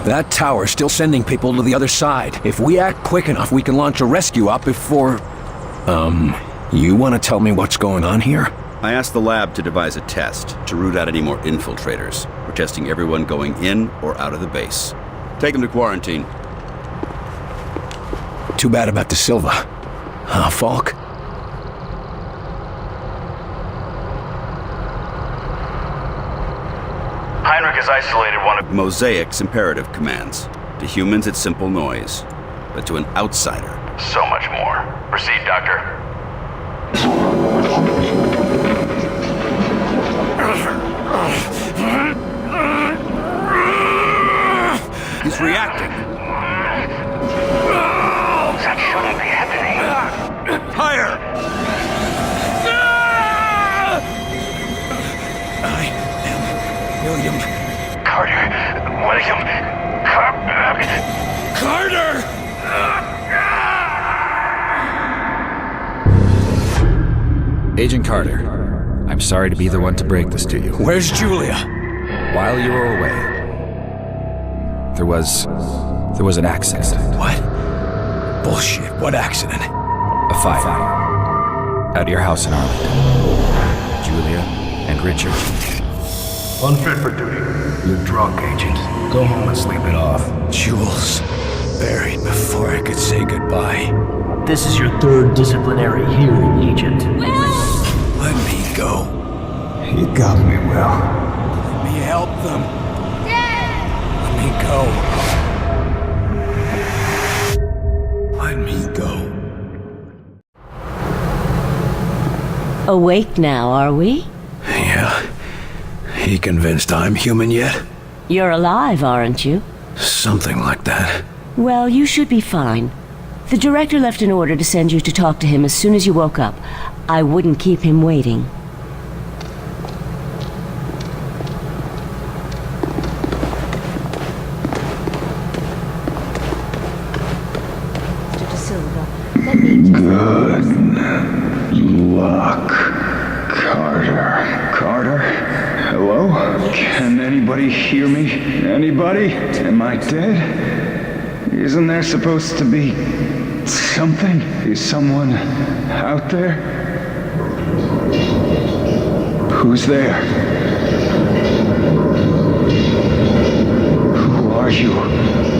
That tower's still sending people to the other side. If we act quick enough, we can launch a rescue op before... You want to tell me what's going on here? I asked the lab to devise a test to root out any more infiltrators. We're testing everyone going in or out of the base. Take them to quarantine. Too bad about De Silva. Falk? Heinrich has isolated one of... Mosaic's imperative commands. To humans, it's simple noise. But to an outsider... So much more. Proceed, Doctor. He's reacting. That shouldn't be happening. Higher! I am William... Carter. William. Carter! Agent Carter, I'm sorry to be the one to break this to you. Where's Julia? While you were away, there was an accident. What? Bullshit. What accident? A fire. At your house in Arlington. Julia and Richard. Unfit for duty. You're drunk, Agent. Go home and sleep it off. Jules. Buried before I could say goodbye. This is your third disciplinary hearing, Agent. Let me go. You got me, Will. Let me help them. Let me go. Let me go. Awake now, are we? Yeah. He convinced I'm human yet? You're alive, aren't you? Something like that. Well, you should be fine. The director left an order to send you to talk to him as soon as you woke up. I wouldn't keep him waiting. Mr. De Silva, let me just... Good luck, Carter. Carter? Hello? Can anybody hear me? Anybody? Am I dead? Isn't there supposed to be something? Is someone out there? Who's there? Who are you? Carter?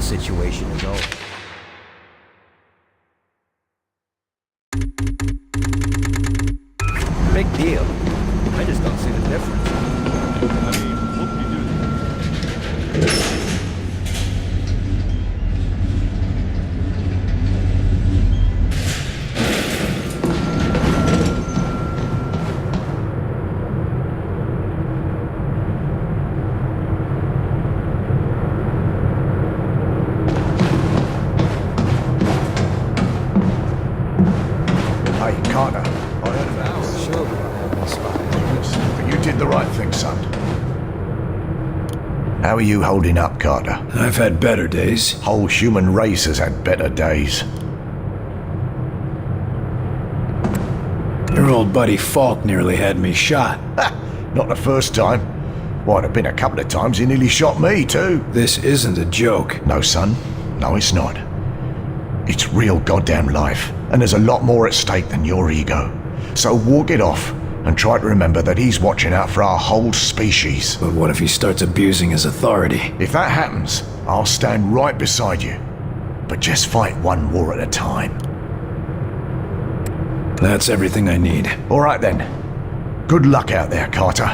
Situation is over. Big deal. I just don't see the difference. I mean, what do you do? Carter, I heard about this. Sure. But you did the right thing, son. How are you holding up, Carter? I've had better days. Whole human race has had better days. Your old buddy Falk nearly had me shot. Ha! Not the first time. Why, there've been a couple of times he nearly shot me, too. This isn't a joke. No, son. No, it's not. It's real goddamn life, and there's a lot more at stake than your ego. So walk it off, and try to remember that he's watching out for our whole species. But what if he starts abusing his authority? If that happens, I'll stand right beside you. But just fight one war at a time. That's everything I need. All right then. Good luck out there, Carter.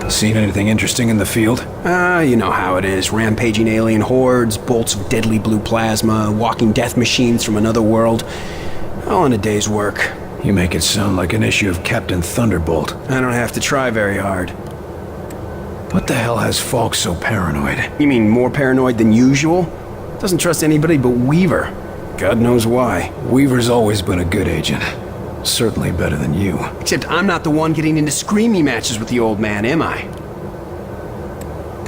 Seen anything interesting in the field? You know how it is. Rampaging alien hordes, bolts of deadly blue plasma, walking death machines from another world. All in a day's work. You make it sound like an issue of Captain Thunderbolt. I don't have to try very hard. What the hell has Falk so paranoid? You mean more paranoid than usual? Doesn't trust anybody but Weaver. God knows why. Weaver's always been a good agent. Certainly better than you. Except I'm not the one getting into screamy matches with the old man, am I?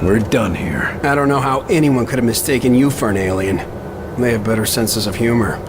We're done here. I don't know how anyone could have mistaken you for an alien. They have better senses of humor.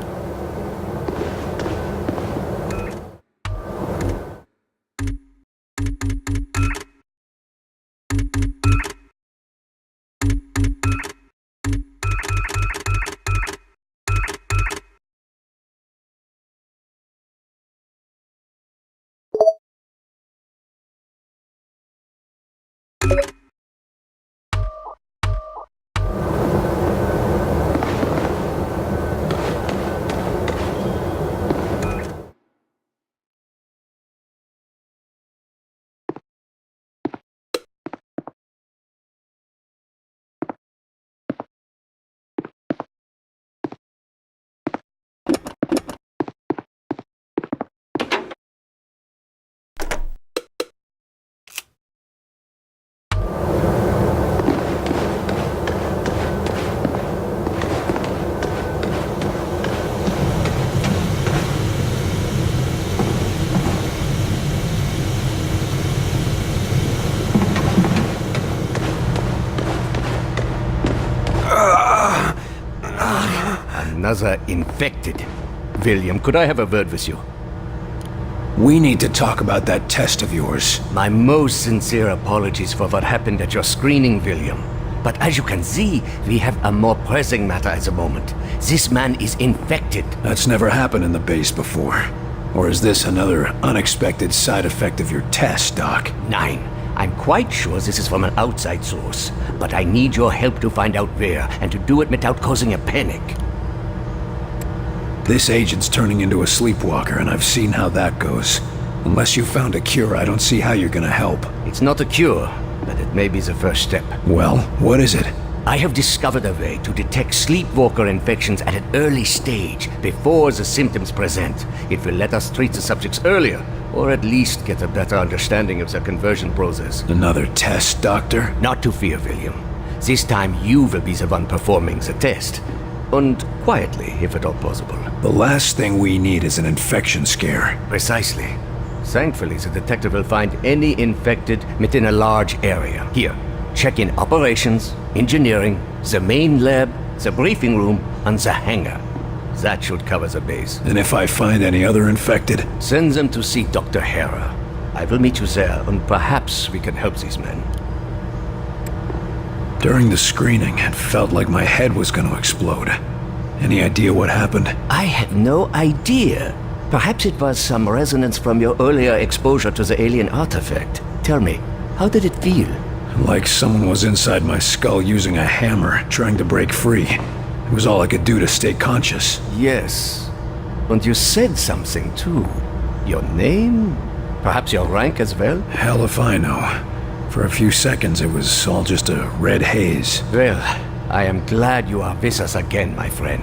Another infected. William, could I have a word with you? We need to talk about that test of yours. My most sincere apologies for what happened at your screening, William. But as you can see, we have a more pressing matter at the moment. This man is infected. That's never happened in the base before. Or is this another unexpected side effect of your test, Doc? Nine. I'm quite sure this is from an outside source. But I need your help to find out where, and to do it without causing a panic. This agent's turning into a sleepwalker, and I've seen how that goes. Unless you found a cure, I don't see how you're gonna help. It's not a cure, but it may be the first step. Well, what is it? I have discovered a way to detect sleepwalker infections at an early stage, before the symptoms present. It will let us treat the subjects earlier, or at least get a better understanding of the conversion process. Another test, Doctor? Not to fear, William. This time you will be the one performing the test. And quietly, if at all possible. The last thing we need is an infection scare. Precisely. Thankfully, the detective will find any infected within a large area. Here, check in operations, engineering, the main lab, the briefing room, and the hangar. That should cover the base. And if I find any other infected? Send them to see Dr. Hera. I will meet you there, and perhaps we can help these men. During the screening, it felt like my head was going to explode. Any idea what happened? I have no idea. Perhaps it was some resonance from your earlier exposure to the alien artifact. Tell me, how did it feel? Like someone was inside my skull using a hammer, trying to break free. It was all I could do to stay conscious. Yes. And you said something, too. Your name? Perhaps your rank as well? Hell if I know. For a few seconds, it was all just a red haze. Well, I am glad you are with us again, my friend.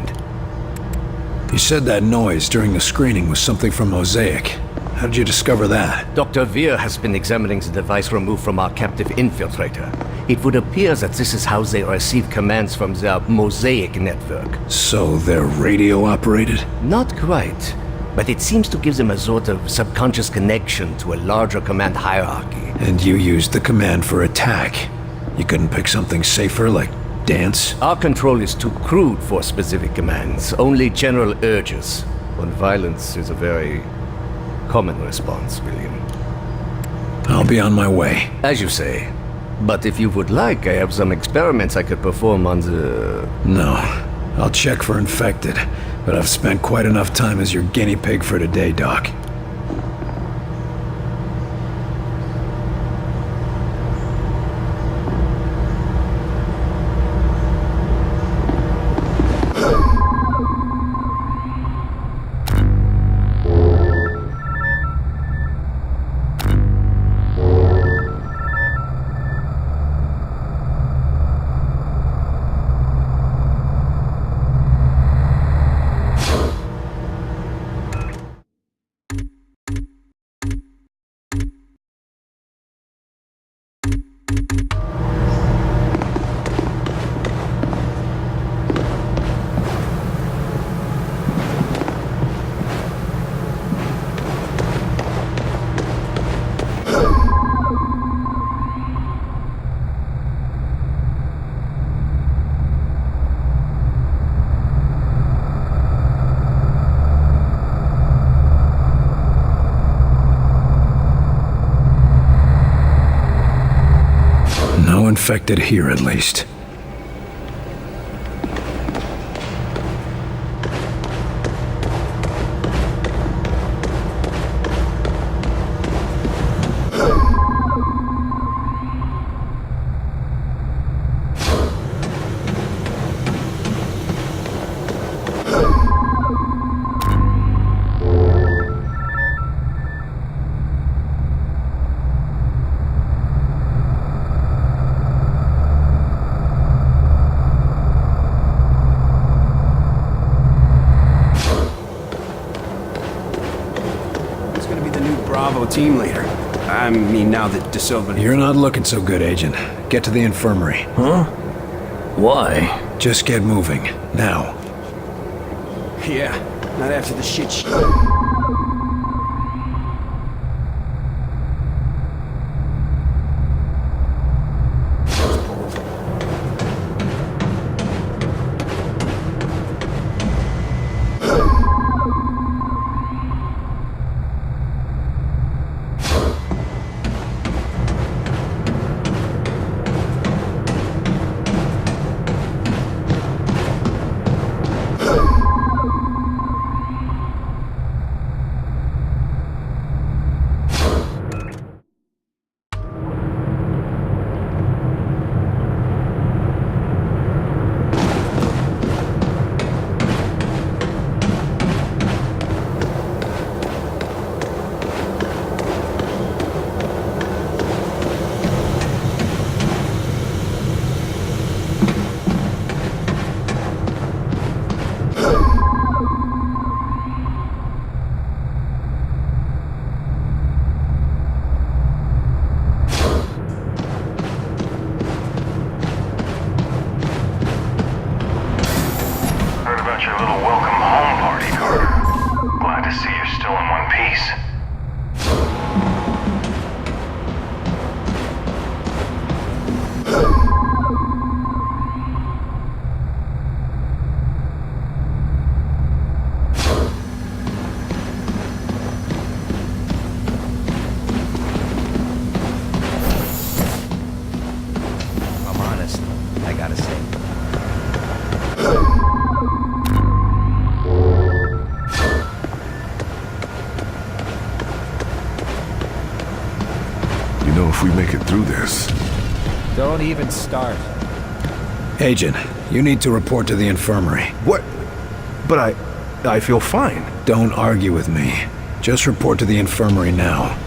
You said that noise during the screening was something from Mosaic. How did you discover that? Dr. Veer has been examining the device removed from our captive infiltrator. It would appear that this is how they receive commands from their Mosaic network. So they're radio-operated? Not quite. But it seems to give them a sort of subconscious connection to a larger command hierarchy. And you used the command for attack. You couldn't pick something safer, like dance? Our control is too crude for specific commands, only general urges. And violence is a very common response, William. I'll be on my way. As you say. But if you would like, I have some experiments I could perform on the... No. I'll check for infected. But I've spent quite enough time as your guinea pig for today, Doc. No infected here, at least. Team leader. I mean, now that De Silva... You're not looking so good, Agent. Get to the infirmary. Huh? Why? Just get moving. Now. Yeah, not after the shit Your little welcome home party, Carter. Glad to see you're still in one piece. I'm honest, I gotta say. If we make it through this. Don't even start. Agent, you need to report to the infirmary. What? But I feel fine. Don't argue with me. Just report to the infirmary now.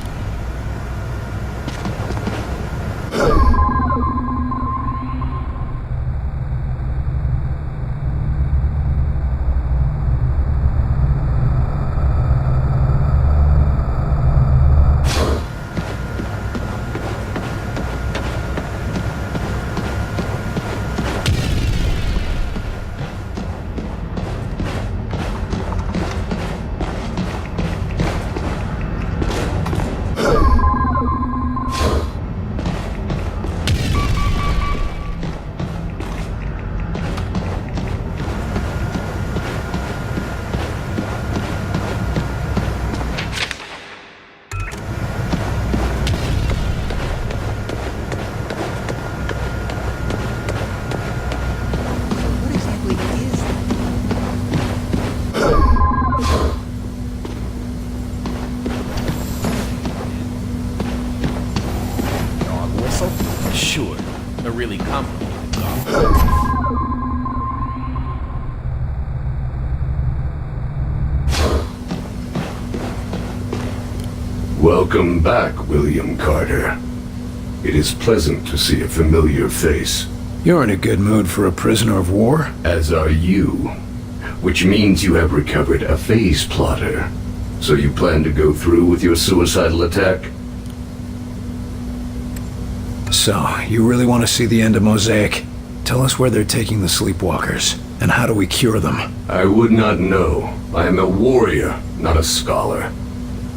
Sure, a really complicated dog. Welcome back, William Carter. It is pleasant to see a familiar face. You're in a good mood for a prisoner of war? As are you. Which means you have recovered a phase plotter. So you plan to go through with your suicidal attack? So, you really want to see the end of Mosaic? Tell us where they're taking the sleepwalkers, and how do we cure them? I would not know. I am a warrior, not a scholar.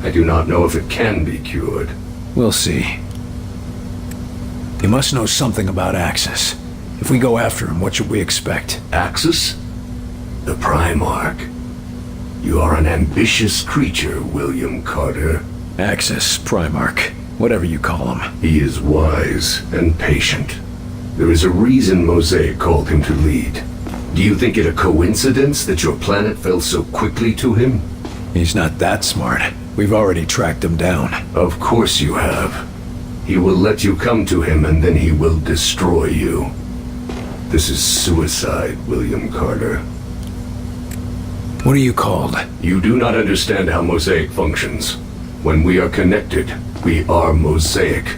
I do not know if it can be cured. We'll see. You must know something about Axis. If we go after him, what should we expect? Axis? The Primarch. You are an ambitious creature, William Carter. Axis, Primarch, whatever you call him. He is wise and patient. There is a reason Mosaic called him to lead. Do you think it a coincidence that your planet fell so quickly to him? He's not that smart. We've already tracked him down. Of course you have. He will let you come to him and then he will destroy you. This is suicide, William Carter. What are you called? You do not understand how Mosaic functions. When we are connected, we are Mosaic.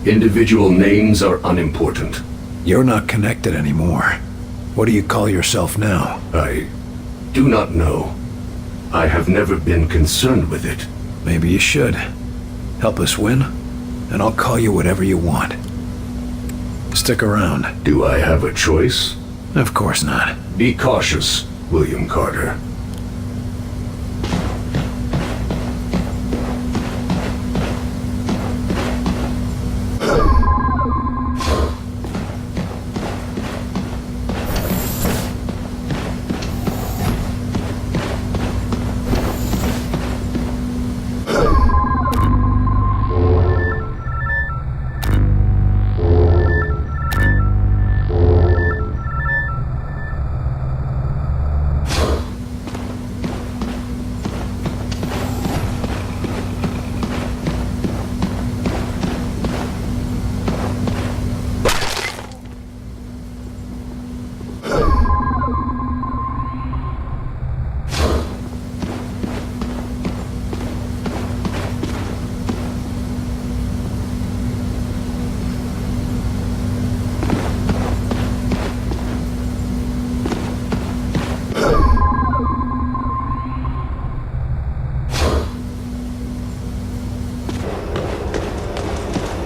Individual names are unimportant. You're not connected anymore. What do you call yourself now? I do not know. I have never been concerned with it. Maybe you should. Help us win, and I'll call you whatever you want. Stick around. Do I have a choice? Of course not. Be cautious, William Carter.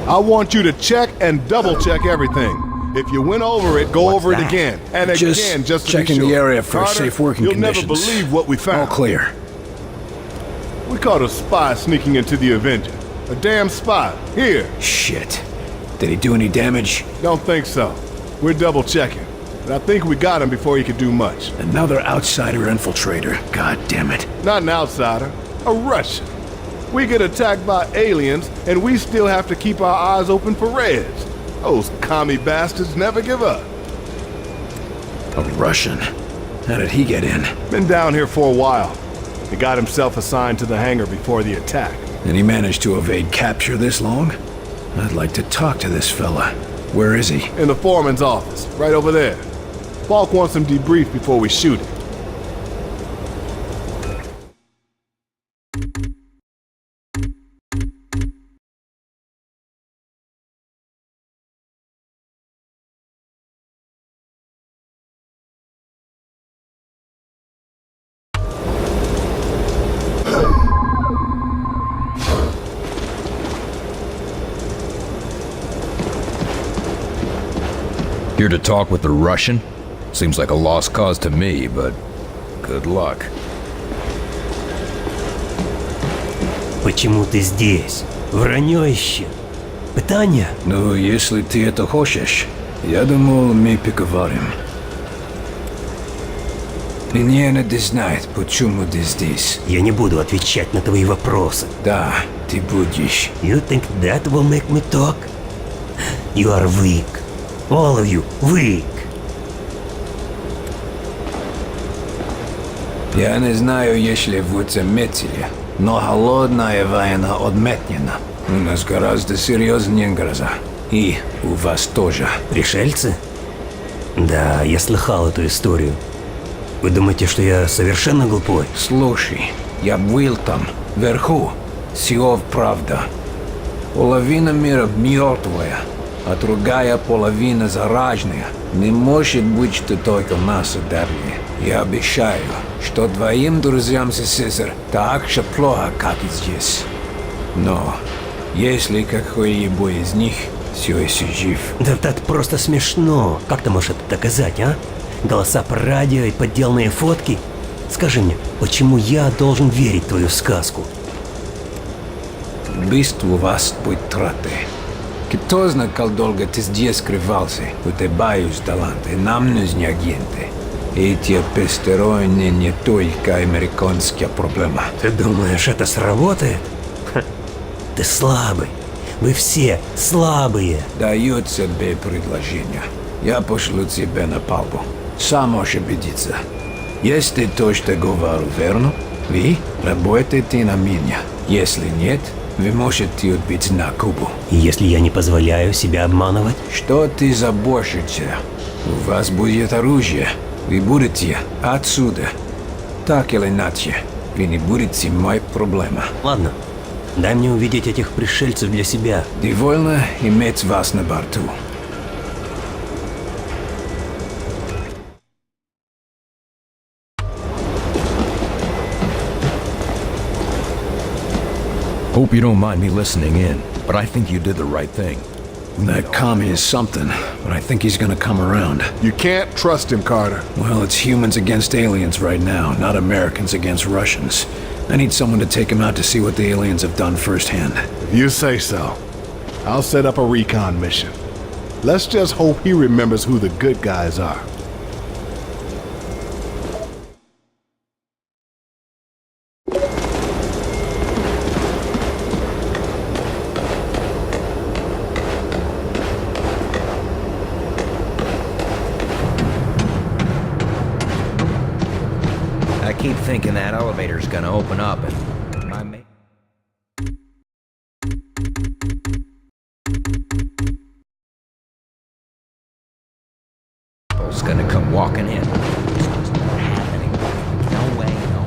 I want you to check and double-check everything. If you went over it, go over it again. And again, just to checking be sure. the area for Carter, safe working you'll conditions. You'll never believe what we found. All clear. We caught a spy sneaking into the Avenger. A damn spy. Here. Shit. Did he do any damage? Don't think so. We're double-checking. But I think we got him before he could do much. Another outsider infiltrator. God damn it. Not an outsider. A Russian. We get attacked by aliens, and we still have to keep our eyes open for Reds. Those commie bastards never give up. A Russian? How did he get in? Been down here for a while. He got himself assigned to the hangar before the attack. And he managed to evade capture this long? I'd like to talk to this fella. Where is he? In the foreman's office, right over there. Falk wants him debriefed before we shoot him. Here to talk with the Russian? Seems like a lost cause to me, but good luck. Почему ты здесь? Вранье ищи. Питание? Ну, если ты это хочешь, я думал, мы поговорим. Мне надо знать, почему ты здесь. Я не буду отвечать на твои вопросы. Да, ты будешь. You think that will make me talk? You are weak. All of you, weak. Я не знаю, если вы заметили, но холодная война отметнена. У нас гораздо серьезнее гроза. И у вас тоже. Пришельцы? Да, я слыхал эту историю. Вы думаете, что я совершенно глупой? Слушай, я был там, вверху. Все правда. Половина мира мертвая, а другая половина зараженная. Не может быть, что только нас ударили. Я обещаю, что твоим друзьям СССР так же плохо, как и здесь. Но если какой-либо из них все еще жив... Да это просто смешно. Как ты можешь это доказать, а? Голоса по радио и подделанные фотки? Скажи мне, почему я должен верить в твою сказку? убийству вас быть траты. Кто знает, как долго ты здесь скрывался, у тебя есть таланты, нам нужны агенты. Эти посторонние не только американская проблема. Ты думаешь, это сработает? Ха. Ты слабый. Вы все слабые. Даю тебе предложение. Я пошлю тебя на палубу. Сам можешь убедиться. Если то, что говорю, верно, вы работаете на меня. Если нет, вы можете отбить на Кубу. Если я не позволяю себя обманывать? Что ты заботишься? У вас будет оружие. Вы будете отсюда. Так или иначе, вы не будете моей проблемой. Ладно, дай мне увидеть этих пришельцев для себя. Довольно иметь вас на борту. Hope you don't mind me listening in, but I think you did the right thing. That commie is something, but I think he's gonna come around. You can't trust him, Carter. Well, it's humans against aliens right now, not Americans against Russians. I need someone to take him out to see what the aliens have done firsthand. If you say so. I'll set up a recon mission. Let's just hope he remembers who the good guys are. I keep thinking that elevator's gonna open up and it's gonna come walking in. It's just not happening. No way, no.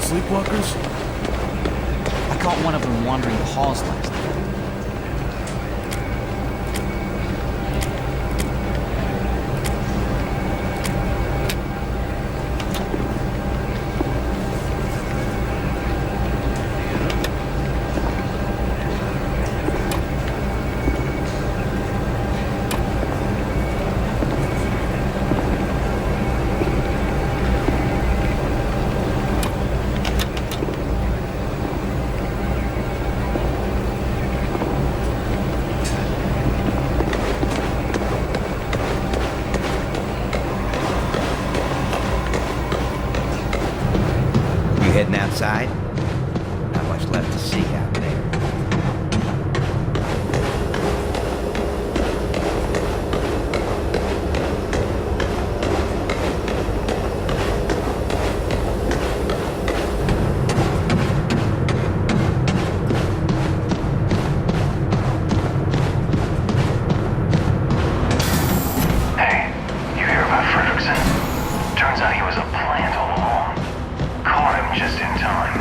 Sleepwalkers? I caught one of them wandering the halls last night. Heading outside? Not much left to see out there. Hey, you hear about Fredrickson? Turns out he was a plant all along. Caught him just in time.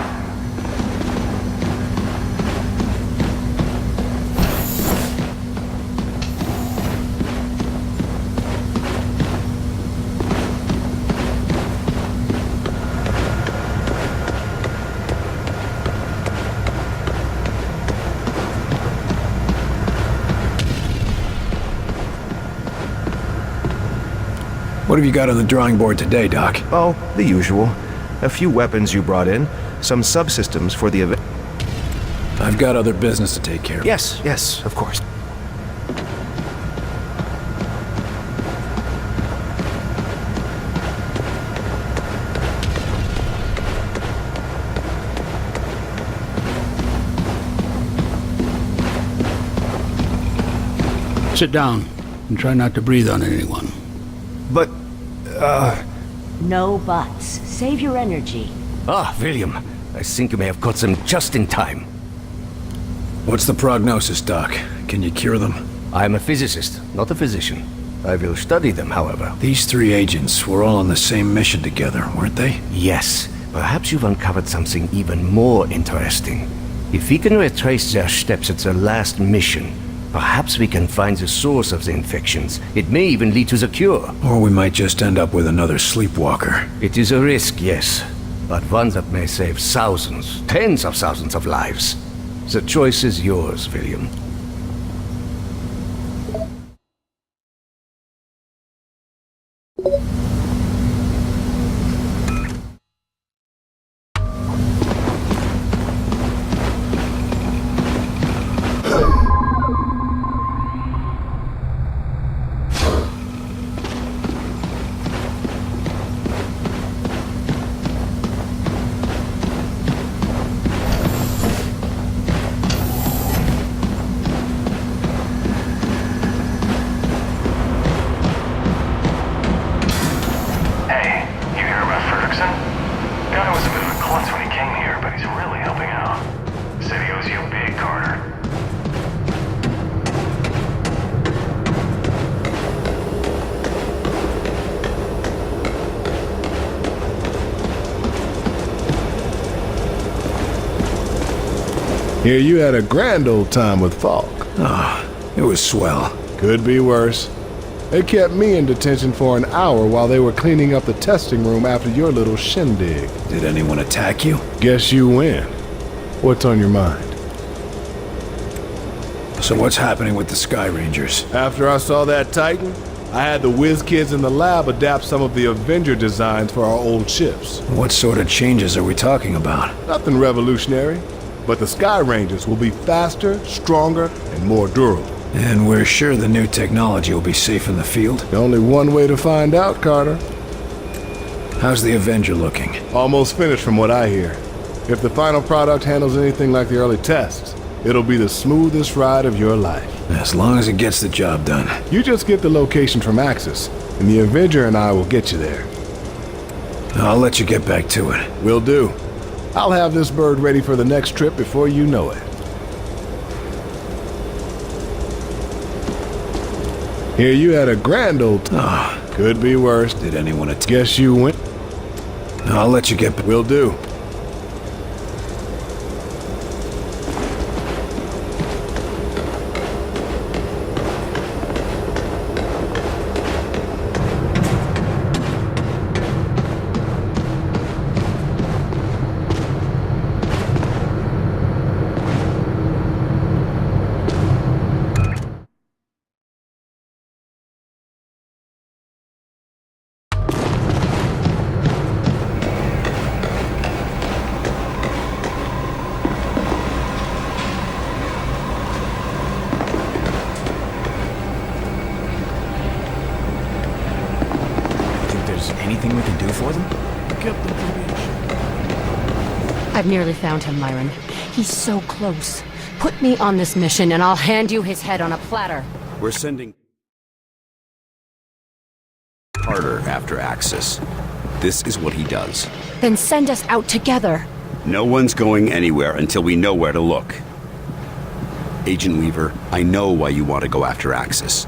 What have you got on the drawing board today, Doc? Oh, the usual. A few weapons you brought in, some subsystems for the event. I've got other business to take care of. Yes, of course. Sit down and try not to breathe on anyone. But, No buts. Save your energy. Ah, William. I think you may have caught them just in time. What's the prognosis, Doc? Can you cure them? I am a physicist, not a physician. I will study them, however. These three agents were all on the same mission together, weren't they? Yes. Perhaps you've uncovered something even more interesting. If we can retrace their steps at their last mission, perhaps we can find the source of the infections. It may even lead to the cure. Or we might just end up with another sleepwalker. It is a risk, yes. But one that may save thousands, tens of thousands of lives. The choice is yours, William. Hear you had a grand old time with Falk. Ah, it was swell. Could be worse. They kept me in detention for an hour while they were cleaning up the testing room after your little shindig. Did anyone attack you? Guess you win. What's on your mind? So what's happening with the Sky Rangers? After I saw that Titan, I had the whiz kids in the lab adapt some of the Avenger designs for our old ships. What sort of changes are we talking about? Nothing revolutionary, but the Sky Rangers will be faster, stronger, and more durable. And we're sure the new technology will be safe in the field? Only one way to find out, Carter. How's the Avenger looking? Almost finished from what I hear. If the final product handles anything like the early tests, it'll be the smoothest ride of your life. As long as it gets the job done. You just get the location from Axis, and the Avenger and I will get you there. I'll let you get back to it. Will do. I'll have this bird ready for the next trip before you know it. Hear you had a grand old time. Ah, could be worse. Did anyone attack? Guess you went. I'll let you get. Will do. Anything we can do for them? I've nearly found him, Myron. He's so close. Put me on this mission and I'll hand you his head on a platter. We're sending Carter after Axis. This is what he does. Then send us out together. No one's going anywhere until we know where to look. Agent Weaver, I know why you want to go after Axis.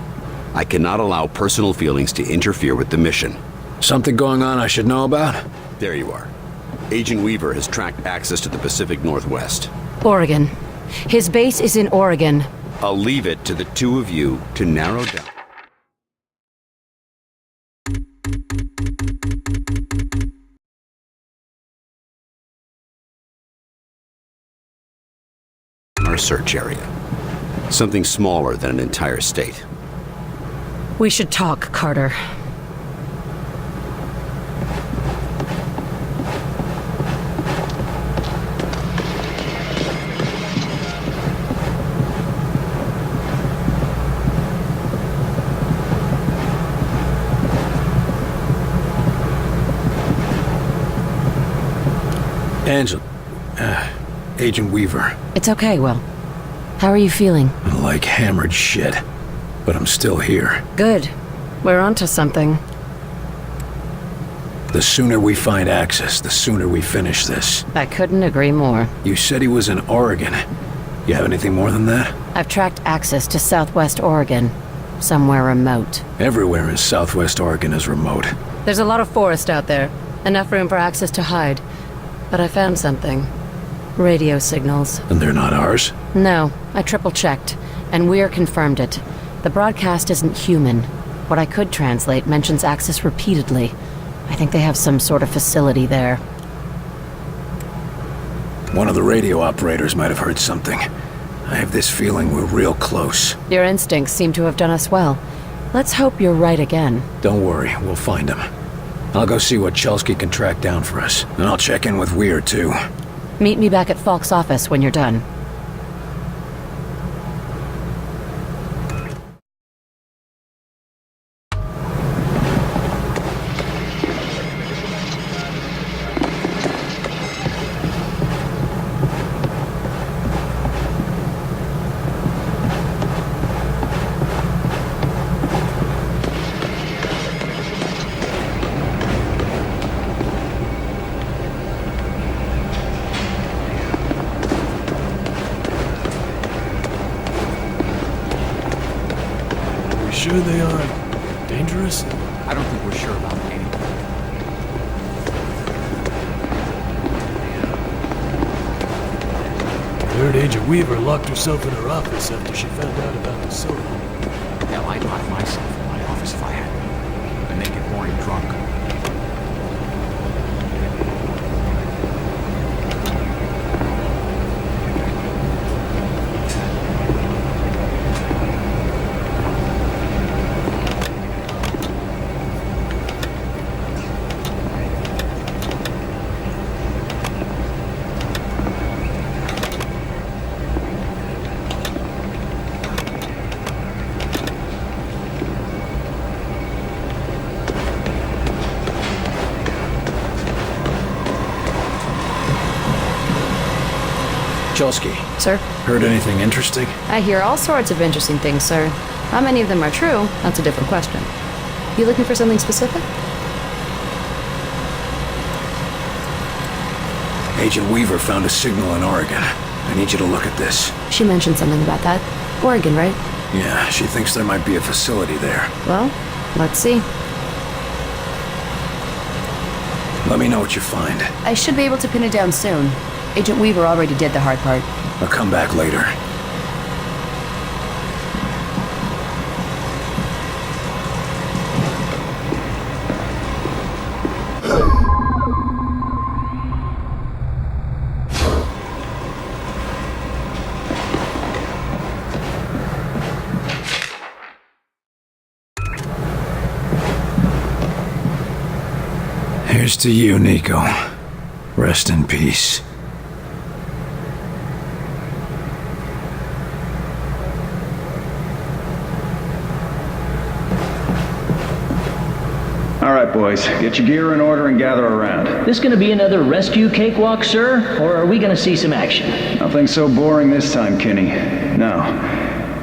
I cannot allow personal feelings to interfere with the mission. Something going on I should know about? There you are. Agent Weaver has tracked Axis to the Pacific Northwest. Oregon. His base is in Oregon. I'll leave it to the two of you to narrow down our search area. Something smaller than an entire state. We should talk, Carter. Angel. Agent Weaver. It's okay, Will. How are you feeling? Like hammered shit. But I'm still here. Good. We're onto something. The sooner we find access, the sooner we finish this. I couldn't agree more. You said he was in Oregon. You have anything more than that? I've tracked access to Southwest Oregon. Somewhere remote. Everywhere in Southwest Oregon is remote. There's a lot of forest out there. Enough room for access to hide. But I found something. Radio signals. And they're not ours? No, I triple-checked. And Weir confirmed it. The broadcast isn't human. What I could translate mentions access repeatedly. I think they have some sort of facility there. One of the radio operators might have heard something. I have this feeling we're real close. Your instincts seem to have done us well. Let's hope you're right again. Don't worry, we'll find him. I'll go see what Chelsky can track down for us. And I'll check in with Weir, too. Meet me back at Falk's office when you're done. Sure they aren't dangerous? I don't think we're sure about anything. I heard Agent Weaver locked herself in her office after she found out about the soda. Hell, I'd lock myself in my office if I had to. A naked, boring drunk. Chelsky. Sir? Heard anything interesting? I hear all sorts of interesting things, sir. How many of them are true? That's a different question. You looking for something specific? Agent Weaver found a signal in Oregon. I need you to look at this. She mentioned something about that. Oregon, right? Yeah, she thinks there might be a facility there. Well, let's see. Let me know what you find. I should be able to pin it down soon. Agent Weaver already did the hard part. I'll come back later. Here's to you, Nico. Rest in peace. All right, boys, get your gear in order and gather around. This gonna be another rescue cakewalk, sir? Or are we gonna see some action? Nothing so boring this time, Kinney. No.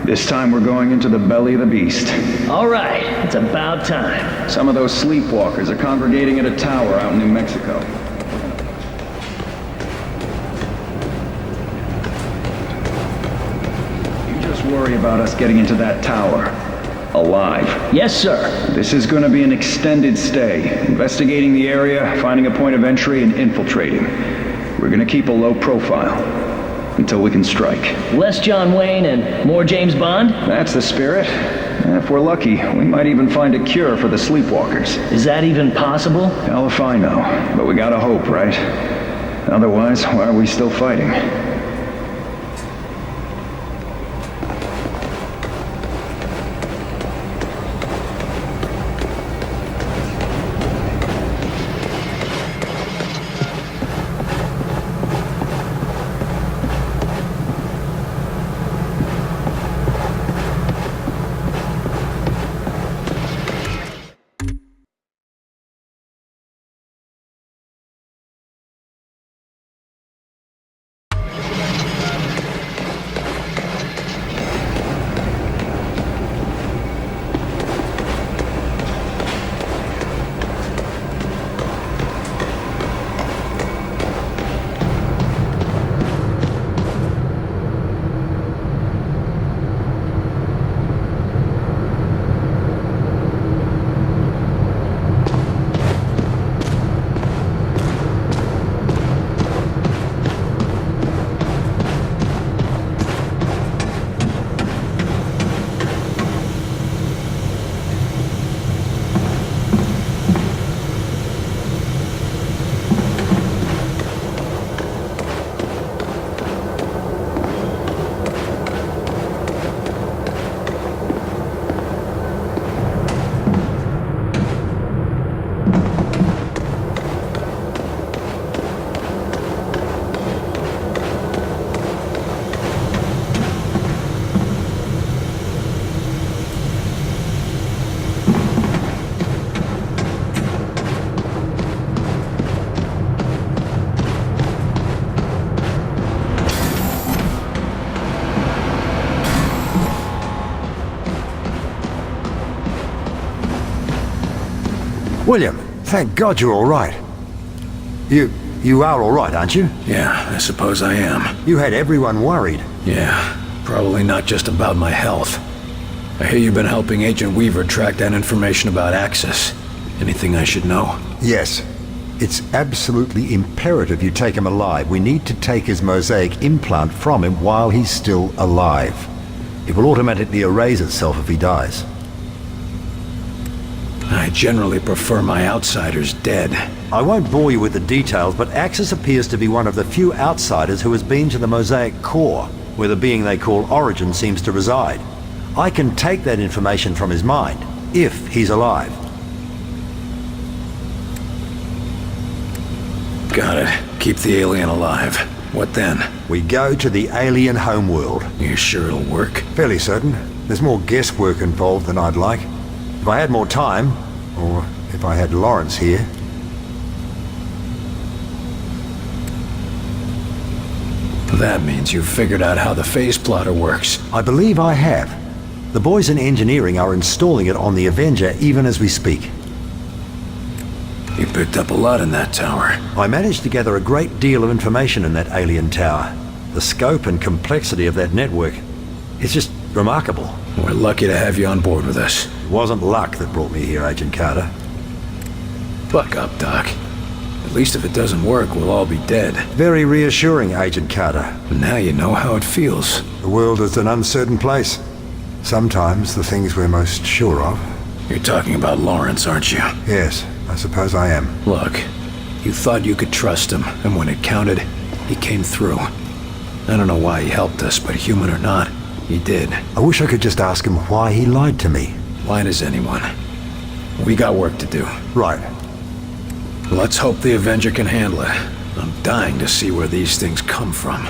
This time we're going into the belly of the beast. All right, it's about time. Some of those sleepwalkers are congregating at a tower out in New Mexico. You just worry about us getting into that tower. Alive. Yes, sir. This is going to be an extended stay. Investigating the area, finding a point of entry, and infiltrating. We're going to keep a low profile. Until we can strike. Less John Wayne and more James Bond? That's the spirit. And if we're lucky, we might even find a cure for the sleepwalkers. Is that even possible? Hell if I know. But we gotta hope, right? Otherwise, why are we still fighting? William, thank God you're all right. You are all right, aren't you? Yeah, I suppose I am. You had everyone worried. Yeah, probably not just about my health. I hear you've been helping Agent Weaver track down information about Axis. Anything I should know? Yes. It's absolutely imperative you take him alive. We need to take his mosaic implant from him while he's still alive. It will automatically erase itself if he dies. I generally prefer my outsiders dead. I won't bore you with the details, but Axis appears to be one of the few outsiders who has been to the mosaic core, where the being they call Origin seems to reside. I can take that information from his mind, if he's alive. Got it. Keep the alien alive. What then? We go to the alien homeworld. You sure it'll work? Fairly certain. There's more guesswork involved than I'd like. If I had more time, or if I had Lawrence here... That means you've figured out how the phase plotter works. I believe I have. The boys in engineering are installing it on the Avenger even as we speak. You picked up a lot in that tower. I managed to gather a great deal of information in that alien tower. The scope and complexity of that network, it's just remarkable. We're lucky to have you on board with us. It wasn't luck that brought me here, Agent Carter. Buck up, Doc. At least if it doesn't work, we'll all be dead. Very reassuring, Agent Carter. Now you know how it feels. The world is an uncertain place. Sometimes the things we're most sure of. You're talking about Lawrence, aren't you? Yes, I suppose I am. Look, you thought you could trust him, and when it counted, he came through. I don't know why he helped us, but human or not, he did. I wish I could just ask him why he lied to me. Why does anyone? We got work to do. Right. Let's hope the Avenger can handle it. I'm dying to see where these things come from.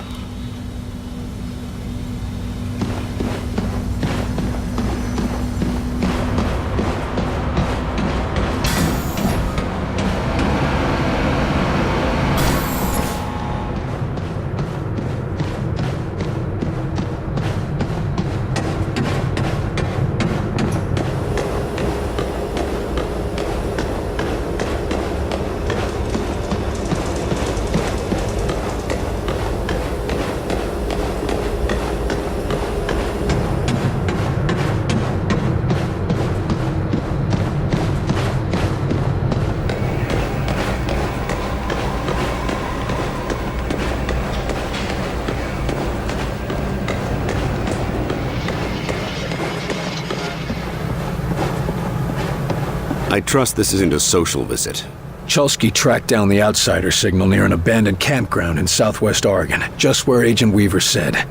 I trust this isn't a social visit. Chelsky tracked down the outsider signal near an abandoned campground in southwest Oregon, just where Agent Weaver said.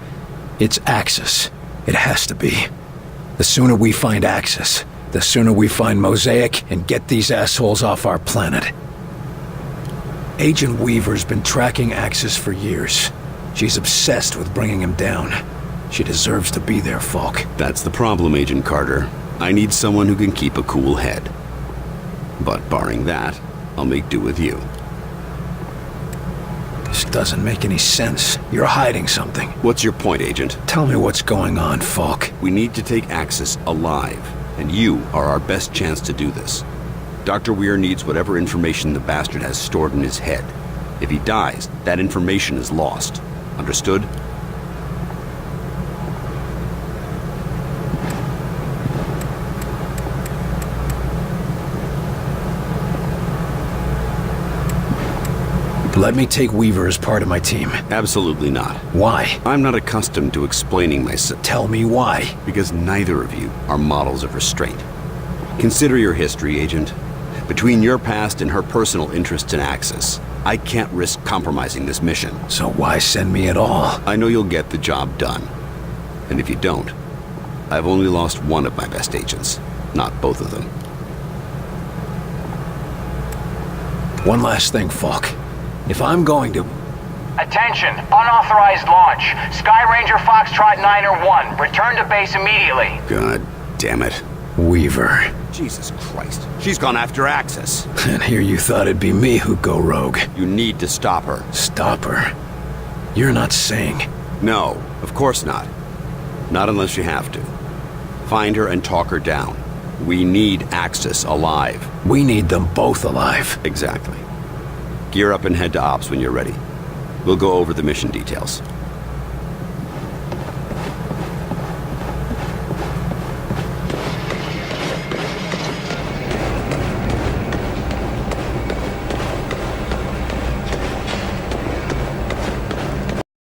It's Axis. It has to be. The sooner we find Axis, the sooner we find Mosaic and get these assholes off our planet. Agent Weaver's been tracking Axis for years. She's obsessed with bringing him down. She deserves to be there, Falk. That's the problem, Agent Carter. I need someone who can keep a cool head. But barring that, I'll make do with you. This doesn't make any sense. You're hiding something. What's your point, Agent? Tell me what's going on, Falk. We need to take Axis alive, and you are our best chance to do this. Dr. Weir needs whatever information the bastard has stored in his head. If he dies, that information is lost. Understood? Let me take Weaver as part of my team. Absolutely not. Why? I'm not accustomed to explaining myself. Tell me why. Because neither of you are models of restraint. Consider your history, Agent. Between your past and her personal interests in Axis, I can't risk compromising this mission. So why send me at all? I know you'll get the job done. And if you don't, I've only lost one of my best agents, not both of them. One last thing, Falk. If I'm going to... Attention! Unauthorized launch. Sky Ranger Foxtrot 9-1. Return to base immediately. God damn it. Weaver. Jesus Christ. She's gone after Axis. And here you thought it'd be me who'd go rogue. You need to stop her. Stop her? You're not saying... No, of course not. Not unless you have to. Find her and talk her down. We need Axis alive. We need them both alive. Exactly. Gear up and head to Ops when you're ready. We'll go over the mission details.